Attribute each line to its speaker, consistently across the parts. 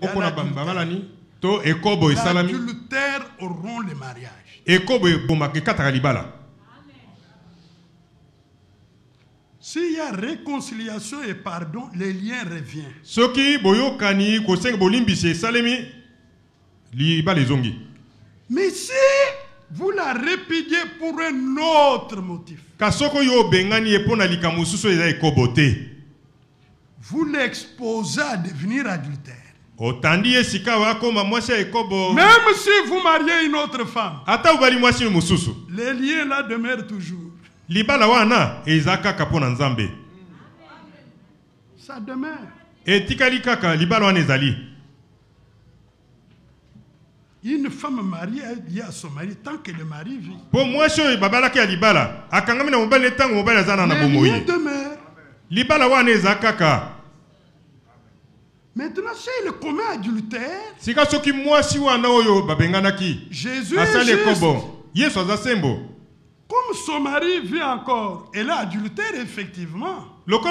Speaker 1: L'adultère auront le mariage. S'il y a réconciliation et pardon, les liens reviennent. Mais si vous la répudiez pour un autre motif, vous l'exposez à devenir adultère. Même si vous mariez une autre femme, les liens là demeurent toujours. Ça demeure. Une femme mariée dit à son mari tant que le mari vit. Les liens demeurent. Maintenant, si il commet adultère, Jésus est juste. Comme son mari vit encore, elle a adultère effectivement. Cet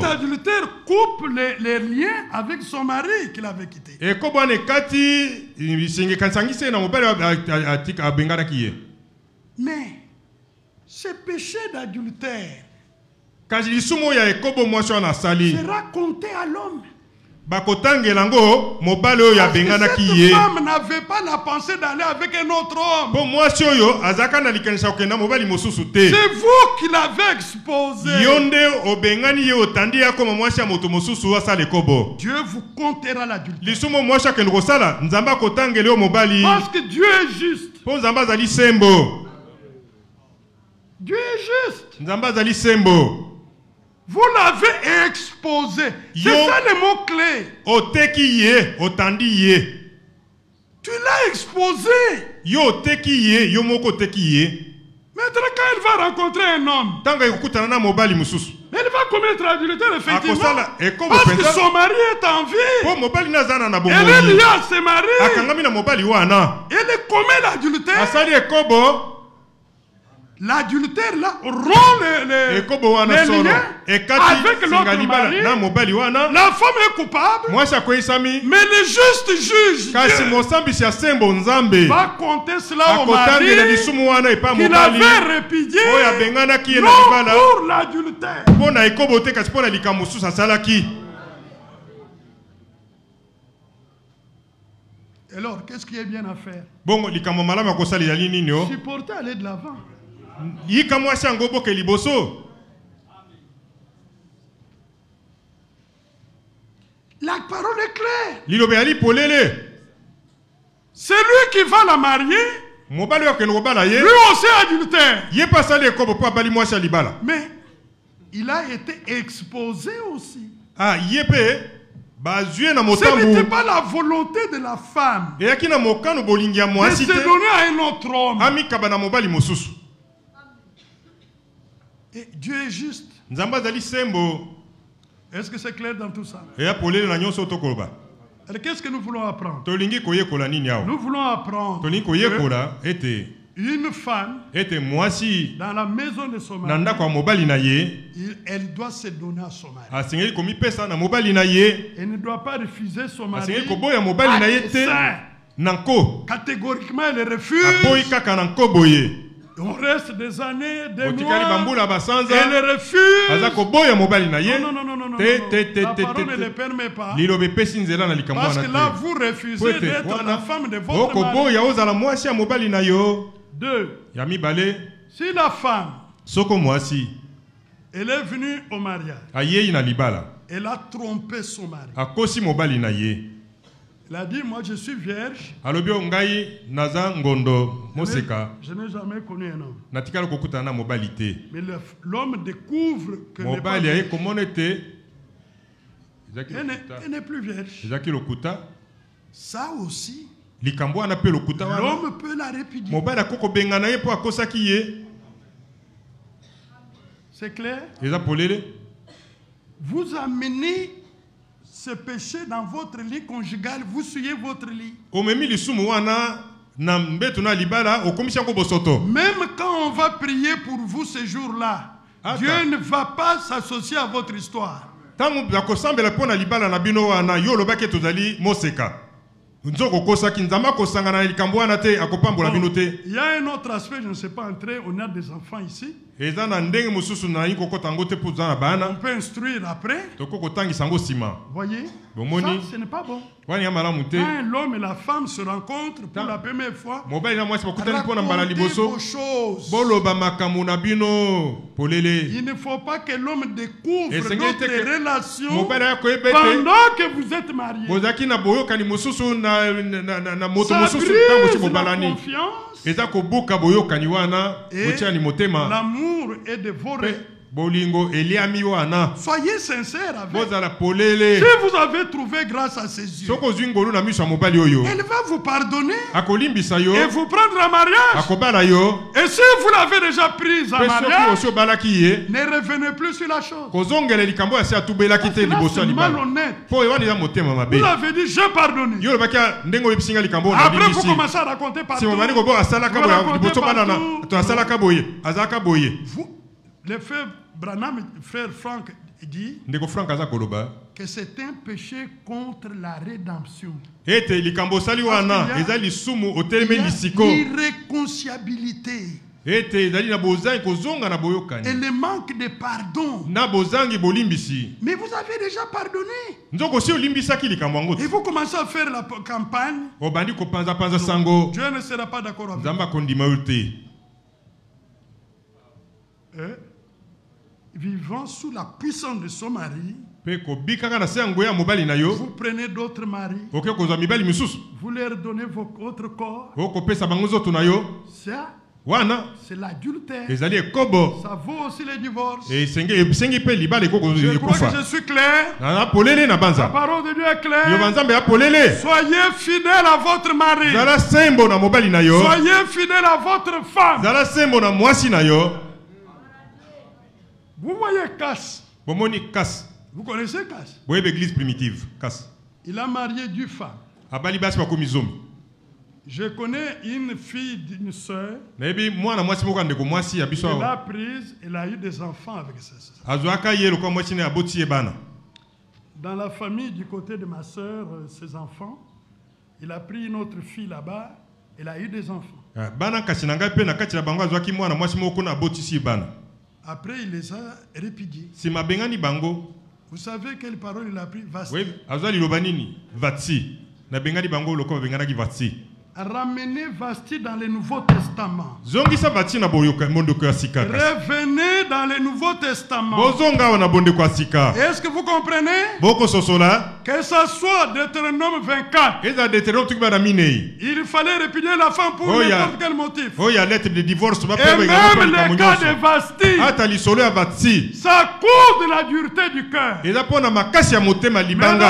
Speaker 1: adultère coupe les liens avec son mari qu'il avait quitté. Mais ce péché d'adultère sera compté à l'homme. Parce que cette femme n'avait pas la pensée d'aller avec un autre homme. C'est vous qui l'avez exposé. Dieu vous comptera l'adultère. Parce que Dieu est juste. Dieu est juste. Vous l'avez exposé. C'est ça le mot-clé. Tu l'as exposé. Maintenant, quand elle va rencontrer un homme, elle va commettre adultère, effectivement. Parce que son mari est en vie. Elle est liée à ses maris. Elle commet l'adultère. L'adultère là rompt les liens avec l'autre mari. La femme est coupable. Mais le juste juge va compter cela au mari qu'il avait répudié non pour l'adultère. Alors, qu'est-ce qui est bien à faire? Supporter, aller de l'avant. La parole est claire. C'est lui qui va la marier. Lui aussi adultère. Mais il a été exposé aussi. Ce n'était pas la volonté de la femme de se donner à un autre homme. Et Dieu est juste. Est-ce que c'est clair dans tout ça? Alors qu'est-ce que nous voulons apprendre? Nous voulons apprendre une femme dans la maison de son mari, elle doit se donner à son mari. Elle ne doit pas refuser son mari. Catégoriquement, elle refuse. On reste des années, des mois, elle refuse. Non. La parole ne le permet pas. Parce que là, vous refusez d'être la femme de votre mari. 2. Si la femme, elle est venue au mariage, elle a trompé son mari. Elle a dit, moi je suis vierge. Je n'ai jamais connu un homme. Mais l'homme découvre que elle n'est plus vierge. Ça aussi, l'homme peut la répudier. C'est clair? Vous amenez ce péché dans votre lit conjugal, vous souillez votre lit. Même quand on va prier pour vous ce jour-là, Dieu ne va pas s'associer à votre histoire. Tangu bakosambela pona libala na bino wana yo lobake tozali moseka. Nzoko kosaki nzamba kosangana likambo wana te akopambola bino te.
Speaker 2: Il y a un autre aspect, je ne sais pas entrer, on a des enfants ici.
Speaker 1: On
Speaker 2: peut instruire après.
Speaker 1: Voyez,
Speaker 2: ça, ce n'est pas bon. Quand l'homme et la femme se rencontrent pour la première fois, racontez vos choses. Il ne faut pas que l'homme découvre notre relation pendant que vous êtes mariés. Ça brise la confiance. Et l'amour est dévoré. Soyez sincères avec. Si vous avez trouvé grâce à ses yeux, elle va vous pardonner et vous prendre en mariage. Et si vous l'avez déjà prise en mariage, ne revenez plus sur la chose. C'est malhonnête. Vous avez dit j'ai pardonné. Après vous commencez à raconter partout. Le frère Branham, frère Franck, dit que c'est un péché contre la rédemption. Il y a l'irréconciliabilité et le manque de pardon. Mais vous avez déjà pardonné. Et vous commencez à faire la campagne. Dieu ne sera pas d'accord avec vous. Vivant sous la puissance de son mari, vous prenez d'autres maris, vous leur donnez votre corps, ça, c'est l'adultère. Ça vaut aussi les divorces. Je crois que je suis clair. La parole de Dieu est claire. Soyez fidèles à votre mari. Soyez fidèles à votre femme. Vous voyez Casse. Vous connaissez Casse?
Speaker 1: L'église primitive.
Speaker 2: Il a marié 2 femmes. Je connais une fille d'une soeur. Elle l'a prise, elle a eu des enfants avec sa soeur. Dans la famille du côté de ma soeur, ses enfants, il a pris une autre fille là-bas, elle a eu des enfants. Après, il les a répudiés. Vous savez quelle parole il a pris? Vasti. Ramenez Vasti dans le Nouveau Testament. Revenez dans le Nouveau Testament. Est-ce que vous comprenez? Que ce soit Deutéronome 24. Il fallait répudier la femme pour n'importe quel motif. Et même le cas de Vasti, ça cause de la dureté du cœur. Mais dans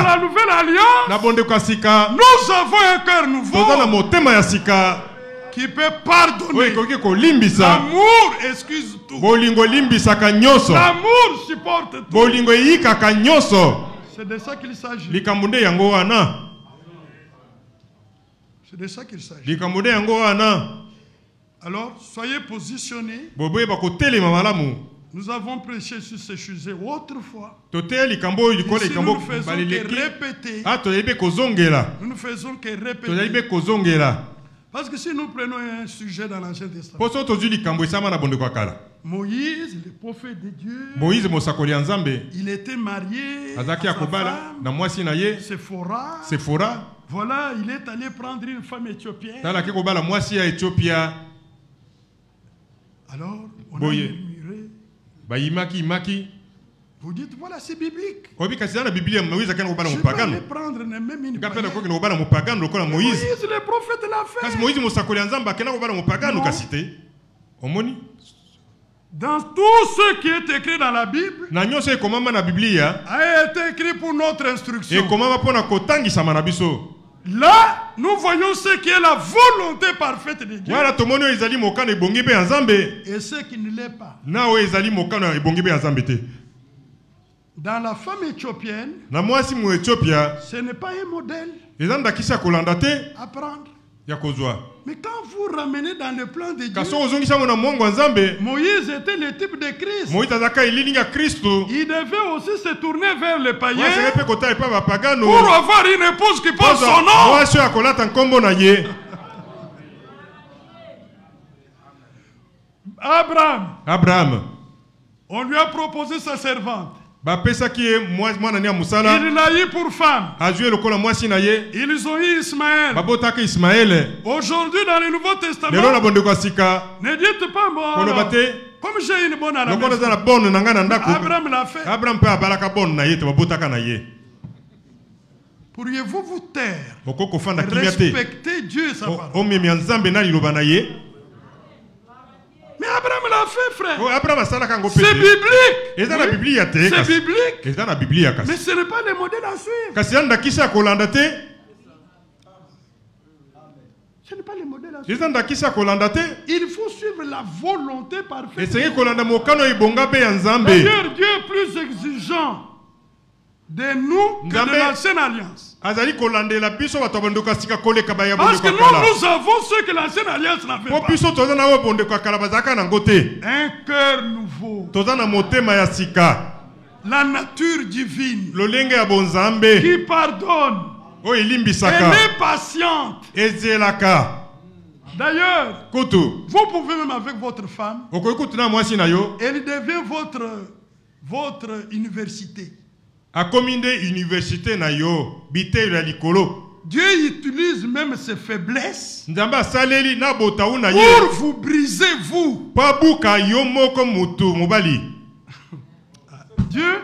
Speaker 2: la nouvelle alliance, nous avons un cœur nouveau qui peut pardonner. L'amour excuse tout. L'amour supporte tout. C'est de ça qu'il s'agit. C'est de ça qu'il s'agit. Alors, soyez positionnés. Nous avons prêché sur ce sujet autrefois. Ici, nous ne faisons que répéter. Nous ne faisons que répéter. Parce que si nous prenons un sujet dans l'Ancien Testament, Moïse, le prophète de Dieu, il était marié à sa femme, Séphora. Voilà, il est allé prendre une femme éthiopienne. Alors, on a murmuré. Vous dites, voilà, c'est biblique. Je vais aller prendre même une femme. Moïse, le prophète l'a fait. Dans tout ce qui est écrit dans la Bible, a été écrit pour notre instruction. Là, nous voyons ce qui est la volonté parfaite de Dieu et ce qui ne l'est pas. Dans la femme éthiopienne, ce n'est pas un modèle à prendre. Mais quand vous ramenez dans le plan de Dieu, Moïse était le type de Christ. Il devait aussi se tourner vers les païens pour avoir une épouse qui porte son nom. Abraham, on lui a proposé sa servante. Il l'a eu pour femme. Ils ont eu Ismaël. Aujourd'hui dans le Nouveau Testament, ne dites pas moi, comme j'ai une bonne à la maison. Abraham l'a fait. Pourriez-vous vous taire, respecter Dieu et sa parole? Mais Abraham l'a fait, frère. C'est biblique. C'est biblique. Mais ce n'est pas le modèle à suivre. Ce n'est pas le modèle à suivre. Il faut suivre la volonté parfaite. D'ailleurs, Dieu est plus exigeant de nous que de l'ancienne alliance. Parce que nous avons ce que l'ancienne alliance n'avait pas. Un cœur nouveau. La nature divine. Qui pardonne. Elle est patiente. D'ailleurs, vous pouvez même avec votre femme, elle devient votre université. Dieu utilise même ses faiblesses pour vous briser, vous. Dieu